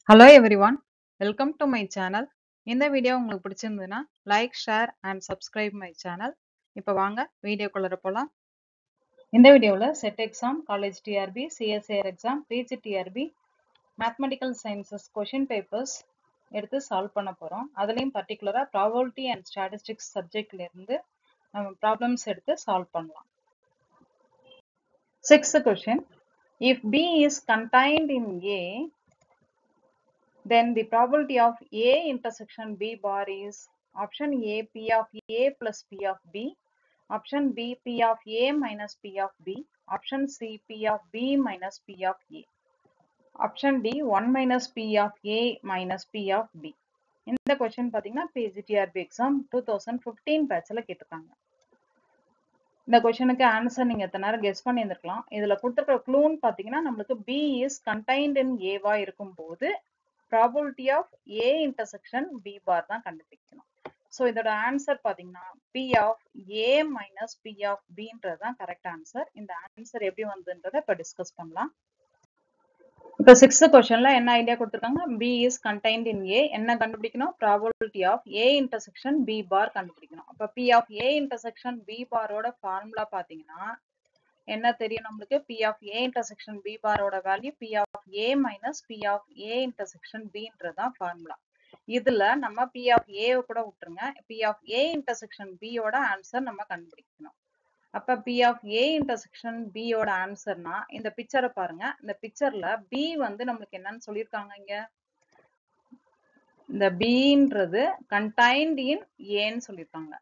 Hello everyone, welcome to my channel. இந்த video உங்களுக்கு பிடிச்சிருந்ததுன்னா like, share and subscribe my channel. இப்போ வாங்க வீடியோக்குள்ள போலாம். இந்த வீடியோவில் SET exam, college TRB, CSIR exam, PG TRB, mathematical sciences question papers எடுத்து சால்வ் பண்ண போகிறோம். அதுலேயும் பர்டிகுலராக ப்ராபபிலிட்டி அண்ட் ஸ்டாட்டிஸ்டிக்ஸ் சப்ஜெக்ட்லேருந்து நம்ம ப்ராப்ளம்ஸ் எடுத்து சால்வ் பண்ணலாம். 6th question. If B is contained in A, then the probability of A intersection B bar is option A P of A plus P of B, option B P of A minus P of B, option C P of B minus P of A, option D 1 minus P of A minus P of B. இந்த question பார்த்தீங்கன்னா PGTRB exam 2015 பேட்ச்ல கேட்டிருக்காங்க. இந்த கொஸ்டினுக்கு answer நீங்க எத்தனை நேரம் guess பண்ணியிருந்திருக்கலாம். இதுல கொடுத்துருக்கிற க்ளூன்னு பார்த்தீங்கன்னா நம்மளுக்கு B is contained in A-வா இருக்கும்போது probability of A intersection B bar தான் கண்டுபிடிக்கணும். ஸோ இதோட ஆன்சர் பார்த்தீங்கன்னா P of A minus P of Bன்றது தான் கரெக்ட் ஆன்சர். இந்த ஆன்சர் எப்படி வந்ததுன்றதை இப்போ டிஸ்கஸ் பண்ணலாம். இப்போ 6th கொஸ்டின்ல என்ன ஐடியா கொடுத்துருக்காங்க? B is contained in A. என்ன கண்டுபிடிக்கணும்? probability of A intersection B bar கண்டுபிடிக்கணும். அப்போ P of A intersection B பாரோட ஃபார்முலா பார்த்தீங்கன்னா என்ன தெரியும் நம்மளுக்கு? P of A intersection B பாரோட value P of A minus P of A intersection Bன்றது தான் ஃபார்முலா. இதுல நம்ம P of A கூட விட்டுருங்க. P of A intersection B யோட ஆன்சர் நம்ம கண்டுபிடிக்கணும். அப்ப P of A intersection B யோட ஆன்சர்னா இந்த பிக்சரை பாருங்க. இந்த பிக்சர்ல B வந்து நம்மளுக்கு என்னன்னு சொல்லியிருக்காங்க இங்க? இந்த Bன்றது contained in Aன்னு சொல்லியிருக்காங்க.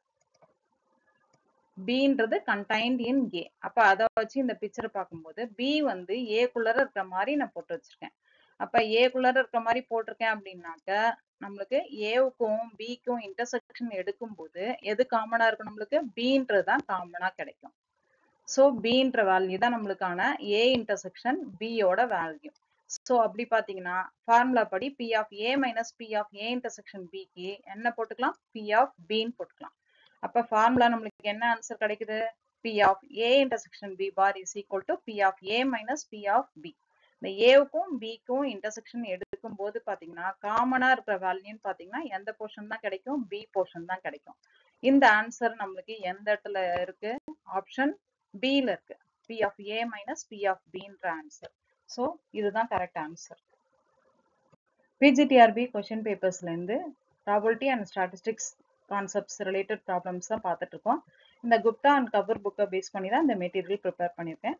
Bன்றது contained in A. அப்ப அதை வச்சு இந்த பிக்சரை பார்க்கும்போது B வந்து A குள்ளர இருக்கிற மாதிரி நான் போட்டு வச்சிருக்கேன். அப்ப A குள்ளர இருக்கிற மாதிரி போட்டிருக்கேன் அப்படின்னாக்க நம்மளுக்கு ஏவுக்கும் பிக்கும் இன்டர்செக்ஷன் எடுக்கும்போது எது காமனா இருக்கும்? நம்மளுக்கு Bன்றது தான் காமனா கிடைக்கும். ஸோ Bன்ற வேல்யூ தான் நம்மளுக்கான A இன்டர்செக்ஷன் Bயோட வேல்யூ. ஸோ அப்படி பார்த்தீங்கன்னா ஃபார்முலா படி P of A minus P of A intersection Bக்கு என்ன போட்டுக்கலாம்? P of Bன்னு போட்டுக்கலாம். அப்ப ஃபார்முலா நம்மளுக்கு என்ன ஆன்சர் கிடைக்குது? P of A intersection B bar is equal to P of A minus P of B. இந்த ஏவுக்கும் பிக்கும் இன்டர்செக்ஷன் எடுக்கும் போது பாத்தீங்கன்னா காமனா இருக்கிற வேல்யூன்னு பாத்தீங்கன்னா எந்த போர்ஷன் தான் கிடைக்கும்? பி போர்ஷன் தான் கிடைக்கும். இந்த ஆன்சர் நம்மளுக்கு எந்த இடத்துல இருக்கு? ஆப்ஷன் பில இருக்கு. P of A minus P of Bன்ற ஆன்சர். ஸோ இதுதான் கரெக்ட் ஆன்சர். PGTRB கொஸ்டின் பேப்பர்ஸ்ல இருந்து probability and statistics concepts related problems தான் பார்த்துட்டு இருக்கோம். இந்த குப்தா அண்ட் கபூர் புக்கை பேஸ் பண்ணி தான் இந்த மெட்டீரியல் ப்ரிப்பேர் பண்ணியிருக்கேன்.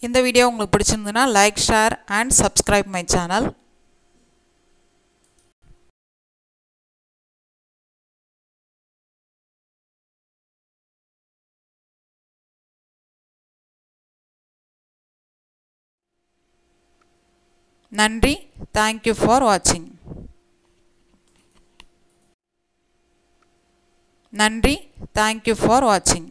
இந்த வீடியோ உங்களுக்கு பிடிச்சிருந்ததுன்னா like, share and subscribe my channel. நன்றி. தேங்க்யூ ஃபார் வாட்சிங். நன்றி. தேங்க்யூ ஃபார் வாட்சிங்.